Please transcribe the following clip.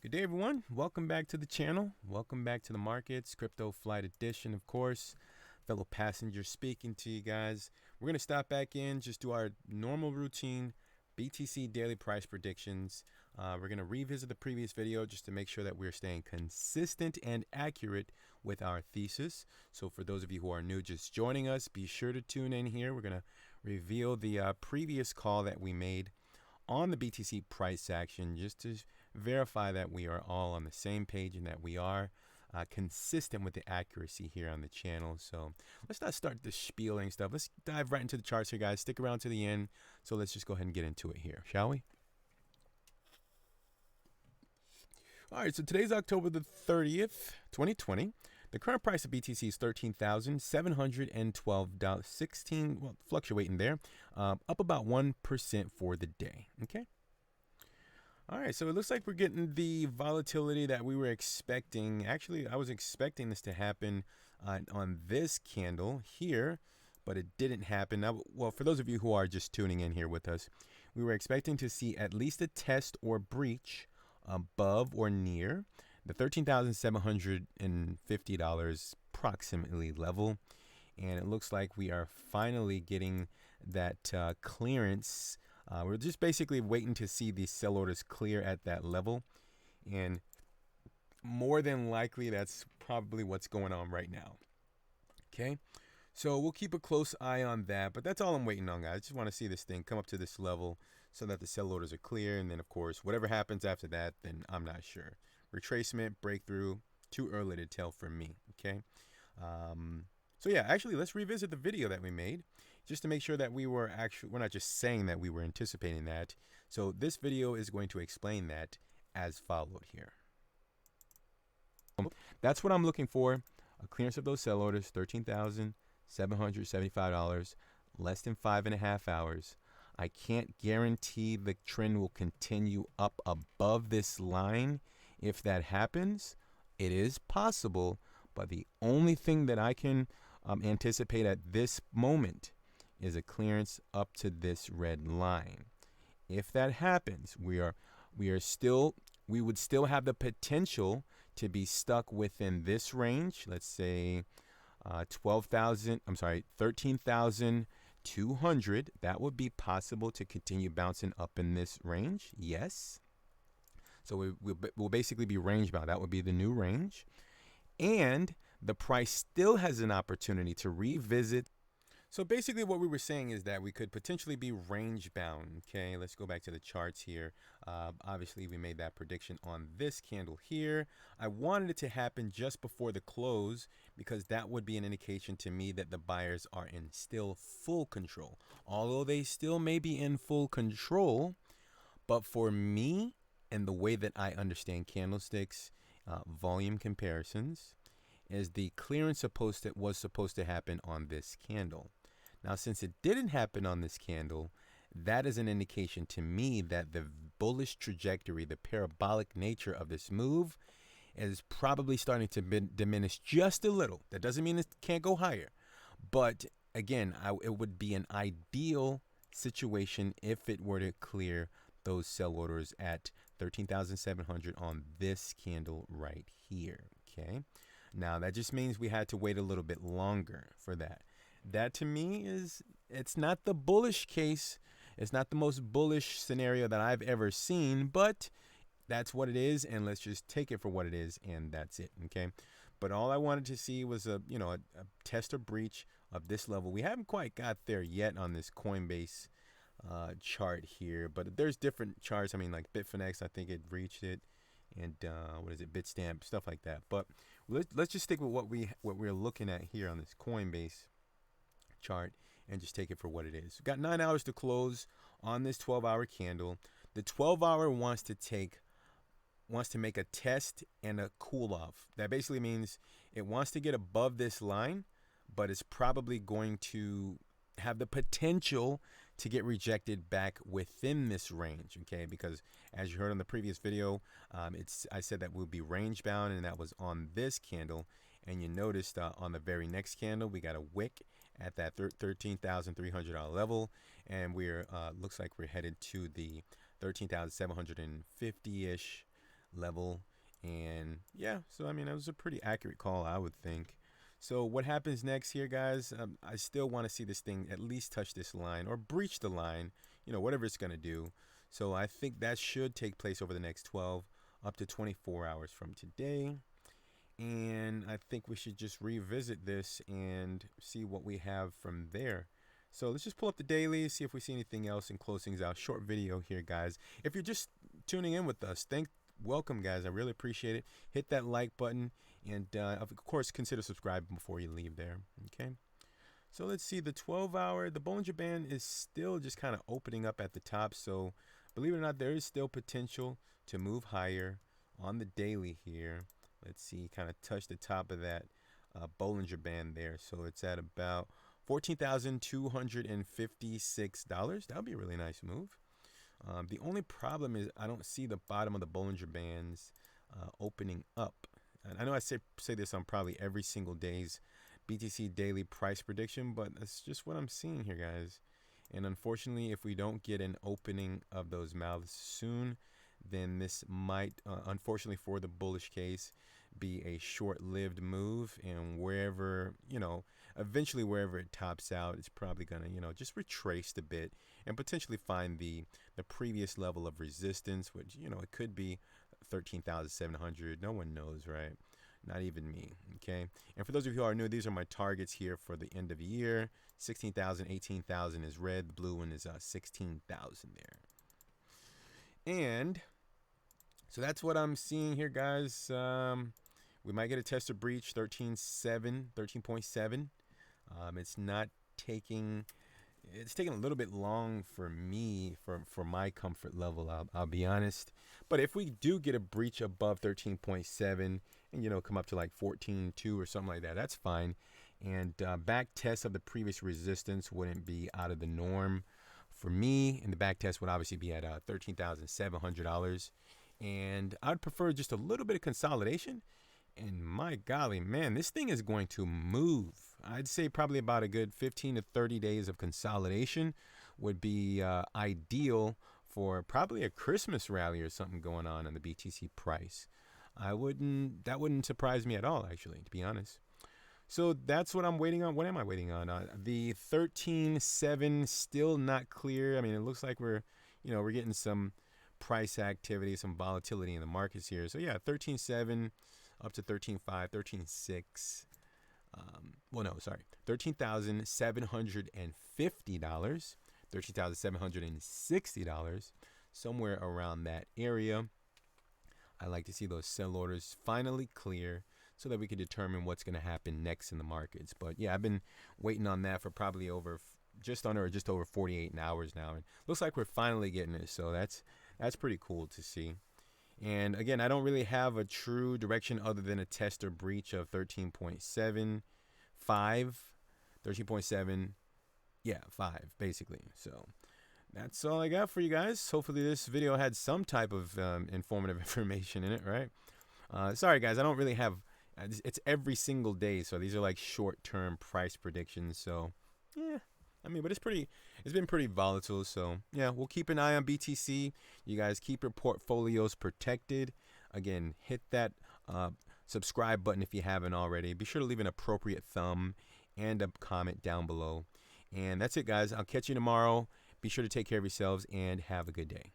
Good day, everyone. Welcome back to the channel. Welcome back to the markets, crypto flight edition, of course. Fellow passengers speaking to you guys. We're going to stop back in, just do our normal routine BTC daily price predictions. We're going to revisit the previous video just to make sure that we're staying consistent and accurate with our thesis. So for those of you who are new just joining us, be sure to tune in here. We're going to reveal the previous call that we made on the BTC price action, just to verify that we are all on the same page and that we are consistent with the accuracy here on the channel. So let's not start the spieling stuff. Let's dive right into the charts here, guys. Stick around to the end. So let's just go ahead and get into it here, shall we? All right, so today's October the 30th, 2020. The current price of BTC is $13,712, 16, well, fluctuating there, up about 1% for the day. Okay. All right, so it looks like we're getting the volatility that we were expecting. Actually, I was expecting this to happen on this candle here, but it didn't happen. Now, well, for those of you who are just tuning in here with us, we were expecting to see at least a test or breach above or near the $13,750 approximately level, and it looks like we are finally getting that clearance. We're just basically waiting to see these sell orders clear at that level, and more than likely that's probably what's going on right now. Okay, so we'll keep a close eye on that, but that's all I'm waiting on, guys. I just want to see this thing come up to this level so that the sell orders are clear, and then of course whatever happens after that, then I'm not sure. Retracement, breakthrough, too early to tell for me. Okay, so yeah, actually let's revisit the video that we made just to make sure that we're not just saying that we were anticipating that. So this video is going to explain that as followed here. That's what I'm looking for. A clearance of those sell orders, $13,775, less than 5.5 hours. I can't guarantee the trend will continue up above this line. If that happens, it is possible, but the only thing that I can anticipate at this moment is a clearance up to this red line. If that happens, we would still have the potential to be stuck within this range. Let's say 13,200. That would be possible to continue bouncing up in this range. Yes. So we'll basically be range bound. That would be the new range. And the price still has an opportunity to revisit. So basically what we were saying is that we could potentially be range bound. Okay, let's go back to the charts here. Obviously we made that prediction on this candle here. I wanted it to happen just before the close because that would be an indication to me that the buyers are in still full control. Although they still may be in full control, but for me and the way that I understand candlesticks, volume comparisons, is the clearance was supposed to happen on this candle. Now, since it didn't happen on this candle, that is an indication to me that the bullish trajectory, the parabolic nature of this move is probably starting to diminish just a little. That doesn't mean it can't go higher. But again, it would be an ideal situation if it were to clear those sell orders at 13,700 on this candle right here. Okay. Now that just means we had to wait a little bit longer for that. That to me it's not the bullish case. It's not the most bullish scenario that I've ever seen, but that's what it is, and let's just take it for what it is, and that's it. Okay. But all I wanted to see was a test or breach of this level. We haven't quite got there yet on this Coinbase chart here, but there's different charts. I mean, like Bitfinex, I think it reached it, and what is it, Bitstamp, stuff like that. But let's just stick with what we're looking at here on this Coinbase chart and just take it for what it is. We've got 9 hours to close on this 12-hour candle. The 12-hour wants to make a test and a cool off. That basically means it wants to get above this line, but it's probably going to have the potential to get rejected back within this range. Okay, because as you heard on the previous video, I said that we'll be range bound, and that was on this candle. And you noticed on the very next candle we got a wick at that $13,300 level, and we're looks like we're headed to the 13,750-ish level. And yeah, so I mean, that was a pretty accurate call, I would think. So what happens next here, guys? I still want to see this thing at least touch this line or breach the line, whatever it's going to do. So I think that should take place over the next 12 up to 24 hours from today. And I think we should just revisit this and see what we have from there. So let's just pull up the daily, see if we see anything else, and close things out. Short video here, guys. If you're just tuning in with us, welcome, guys. I really appreciate it. Hit that like button, and of course, consider subscribing before you leave there. Okay. So let's see. The 12-hour, the Bollinger Band is still just kind of opening up at the top. So believe it or not, there is still potential to move higher on the daily here. Let's see, kind of touch the top of that Bollinger Band there. So it's at about $14,256. That would be a really nice move. The only problem is I don't see the bottom of the Bollinger Bands opening up. And I know I say this on probably every single day's BTC daily price prediction, but that's just what I'm seeing here, guys. And unfortunately, if we don't get an opening of those mouths soon, then this might, unfortunately for the bullish case, be a short-lived move. And wherever, eventually wherever it tops out, it's probably going to, just retrace a bit and potentially find the previous level of resistance, which, it could be 13,700. No one knows, right? Not even me. Okay. And for those of you who are new, these are my targets here for the end of the year. 16,000, 18,000 is red. The blue one is 16,000 there. And so that's what I'm seeing here, guys. We might get a test of breach 13.7. It's taking a little bit long for me, for my comfort level, I'll be honest. But if we do get a breach above 13.7 and, come up to like 14.2 or something like that, that's fine. And back test of the previous resistance wouldn't be out of the norm for me. And the back test would obviously be at $13,700. And I'd prefer just a little bit of consolidation. And my golly, man, this thing is going to move. I'd say probably about a good 15 to 30 days of consolidation would be ideal for probably a Christmas rally or something going on in the BTC price. That wouldn't surprise me at all, actually, to be honest. So that's what I'm waiting on. What am I waiting on? The 13.7 still not clear. I mean, it looks like we're getting some price activity, some volatility in the markets here. So yeah, 13.7 up to 13.5, 13.6. $13,750, $13,760, somewhere around that area. I like to see those sell orders finally clear so that we can determine what's going to happen next in the markets. But yeah, I've been waiting on that for probably just over 48 hours now, and looks like we're finally getting it. So that's pretty cool to see. And again, I don't really have a true direction other than a test or breach of 13.75, 13.7, yeah, 5 basically. So that's all I got for you guys. Hopefully this video had some type of informative information in it, right? Sorry guys, I don't really have, it's every single day, so these are like short-term price predictions. So yeah, I mean, but it's been pretty volatile. So yeah, we'll keep an eye on BTC. You guys keep your portfolios protected. Again, hit that subscribe button if you haven't already. Be sure to leave an appropriate thumb and a comment down below. And that's it, guys. I'll catch you tomorrow. Be sure to take care of yourselves and have a good day.